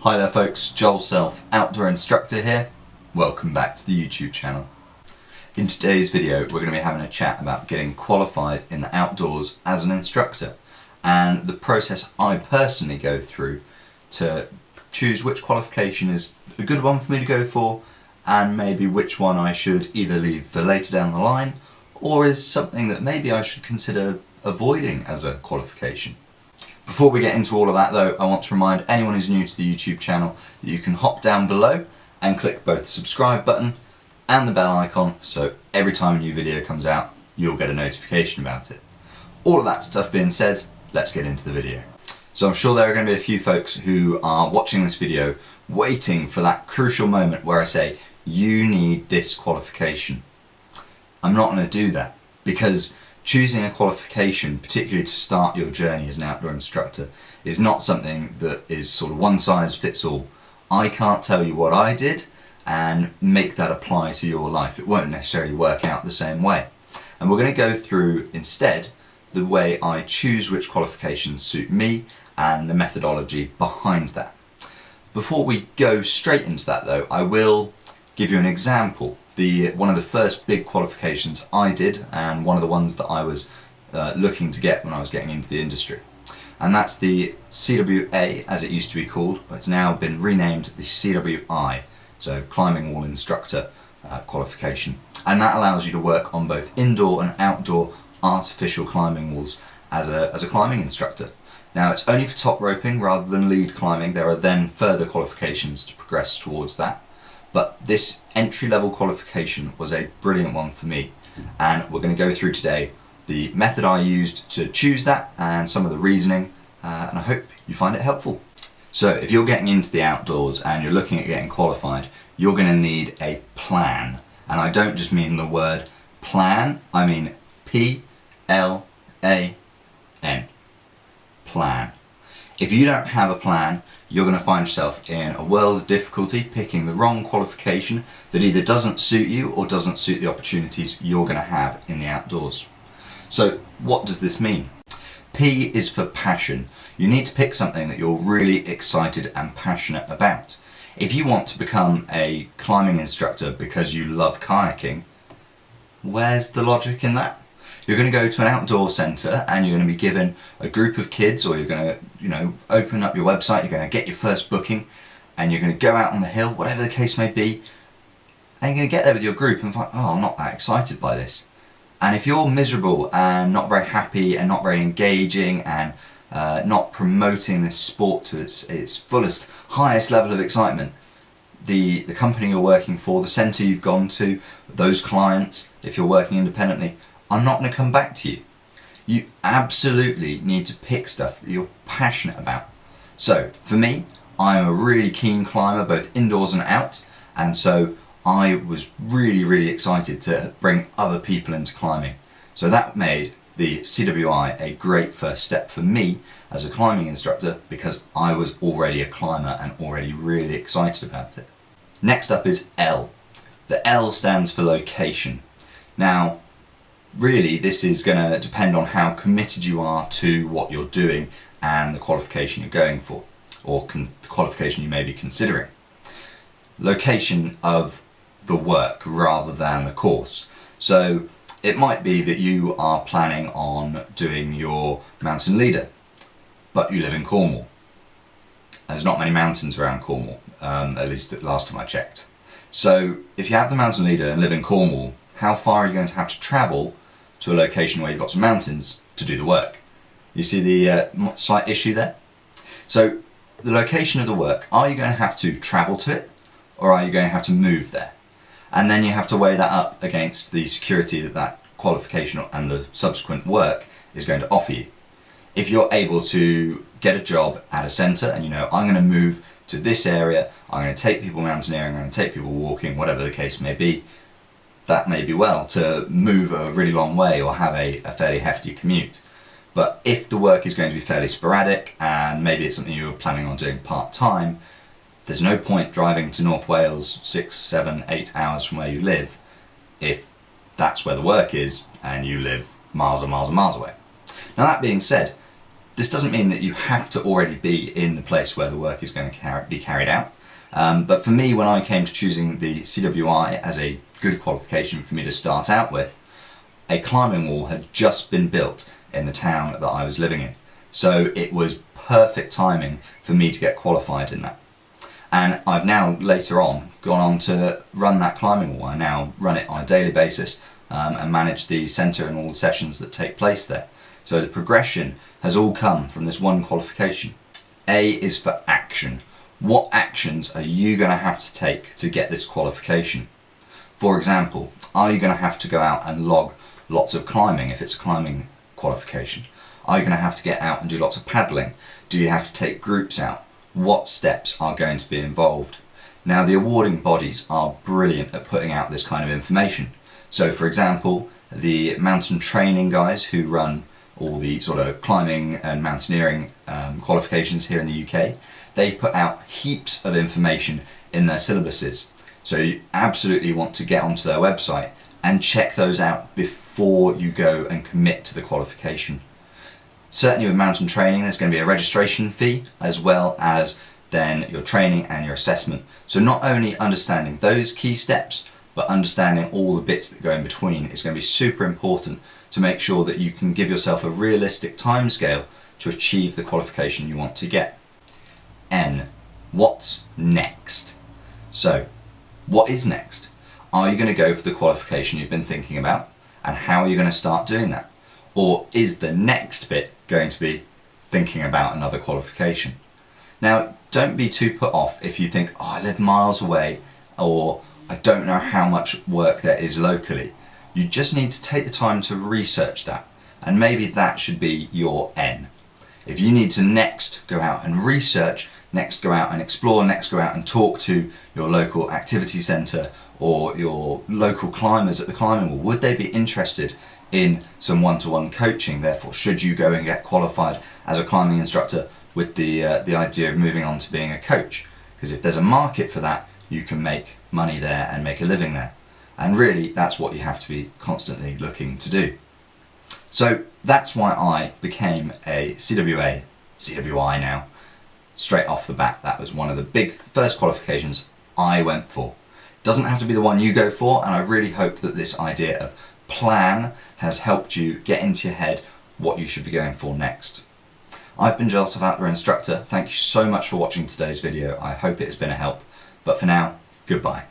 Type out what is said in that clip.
Hi there folks, Joel Self, Outdoor Instructor here. Welcome back to the YouTube channel. In today's video we're going to be having a chat about getting qualified in the outdoors as an instructor and the process I personally go through to choose which qualification is a good one for me to go for and maybe which one I should either leave for later down the line or is something that maybe I should consider avoiding as a qualification. Before we get into all of that though, I want to remind anyone who's new to the YouTube channel that you can hop down below and click both the subscribe button and the bell icon so every time a new video comes out you'll get a notification about it. All of that stuff being said, let's get into the video. So I'm sure there are going to be a few folks who are watching this video waiting for that crucial moment where I say you need this qualification. I'm not going to do that because choosing a qualification, particularly to start your journey as an outdoor instructor, is not something that is sort of one size fits all. I can't tell you what I did and make that apply to your life. It won't necessarily work out the same way. And we're going to go through instead the way I choose which qualifications suit me and the methodology behind that. Before we go straight into that though, I will give you an example. One of the first big qualifications I did, and one of the ones that I was looking to get when I was getting into the industry, and that's the CWA as it used to be called, but it's now been renamed the CWI, so Climbing Wall Instructor qualification, and that allows you to work on both indoor and outdoor artificial climbing walls as a climbing instructor. Now it's only for top roping rather than lead climbing. There are then further qualifications to progress towards that. But this entry-level qualification was a brilliant one for me, and we're going to go through today the method I used to choose that and some of the reasoning, and I hope you find it helpful. So if you're getting into the outdoors and you're looking at getting qualified, you're going to need a plan, and I don't just mean the word plan, I mean P-L-A-N, plan. If you don't have a plan, you're going to find yourself in a world of difficulty picking the wrong qualification that either doesn't suit you or doesn't suit the opportunities you're going to have in the outdoors. So what does this mean? P is for passion. You need to pick something that you're really excited and passionate about. If you want to become a climbing instructor because you love kayaking, where's the logic in that? You're going to go to an outdoor centre and you're going to be given a group of kids, or you're going to, open up your website, you're going to get your first booking and you're going to go out on the hill, whatever the case may be, and you're going to get there with your group and find, oh, I'm not that excited by this. And if you're miserable and not very happy and not very engaging and not promoting this sport to its fullest, highest level of excitement, the company you're working for, the centre you've gone to, those clients, if you're working independently, I'm not going to come back to you. You absolutely need to pick stuff that you're passionate about. So for me, I'm a really keen climber both indoors and out, and so I was really excited to bring other people into climbing. So that made the CWI a great first step for me as a climbing instructor because I was already a climber and already really excited about it. Next up is L. The L stands for location. Now really, this is going to depend on how committed you are to what you're doing and the qualification you're going for, or the qualification you may be considering. Location of the work rather than the course. So it might be that you are planning on doing your mountain leader, but you live in Cornwall. There's not many mountains around Cornwall, at least the last time I checked. So if you have the mountain leader and live in Cornwall, how far are you going to have to travel to a location where you've got some mountains to do the work? You see the slight issue there? So the location of the work, are you going to have to travel to it or are you going to have to move there? And then you have to weigh that up against the security that qualification and the subsequent work is going to offer you. If you're able to get a job at a centre and I'm going to move to this area, I'm going to take people mountaineering, I'm going to take people walking, whatever the case may be, that may be well to move a really long way or have a fairly hefty commute. But if the work is going to be fairly sporadic and maybe it's something you're planning on doing part-time, there's no point driving to North Wales 6, 7, 8 hours from where you live if that's where the work is and you live miles and miles and miles away. Now that being said, This doesn't mean that you have to already be in the place where the work is going to be carried out. But for me, when I came to choosing the CWI as a good qualification for me to start out with, a climbing wall had just been built in the town that I was living in. So it was perfect timing for me to get qualified in that. And I've now later on gone on to run that climbing wall. I now run it on a daily basis and manage the centre and all the sessions that take place there. So the progression has all come from this one qualification. A is for action. What actions are you going to have to take to get this qualification? For example, are you going to have to go out and log lots of climbing if it's a climbing qualification? Are you going to have to get out and do lots of paddling? Do you have to take groups out? What steps are going to be involved? Now, the awarding bodies are brilliant at putting out this kind of information. So for example, the mountain training guys who run all the sort of climbing and mountaineering qualifications here in the UK, they put out heaps of information in their syllabuses. So you absolutely want to get onto their website and check those out before you go and commit to the qualification. Certainly with mountain training, there's going to be a registration fee as well as then your training and your assessment. So not only understanding those key steps, but understanding all the bits that go in between is going to be super important to make sure that you can give yourself a realistic timescale to achieve the qualification you want to get. N, what's next? So, what is next? Are you going to go for the qualification you've been thinking about? And how are you going to start doing that? Or is the next bit going to be thinking about another qualification? Now, don't be too put off if you think, oh, I live miles away, or I don't know how much work there is locally. You just need to take the time to research that, and maybe that should be your N. If you need to next go out and research, next go out and explore, next go out and talk to your local activity centre or your local climbers at the climbing wall, would they be interested in some one-to-one coaching? Therefore, should you go and get qualified as a climbing instructor with the idea of moving on to being a coach? Because if there's a market for that, you can make money there and make a living there. And really, that's what you have to be constantly looking to do. So that's why I became a CWI now. Straight off the bat, that was one of the big first qualifications I went for. Doesn't have to be the one you go for, and I really hope that this idea of plan has helped you get into your head what you should be going for next. I've been Joel Instructor. Thank you so much for watching today's video. I hope it has been a help. But for now, goodbye.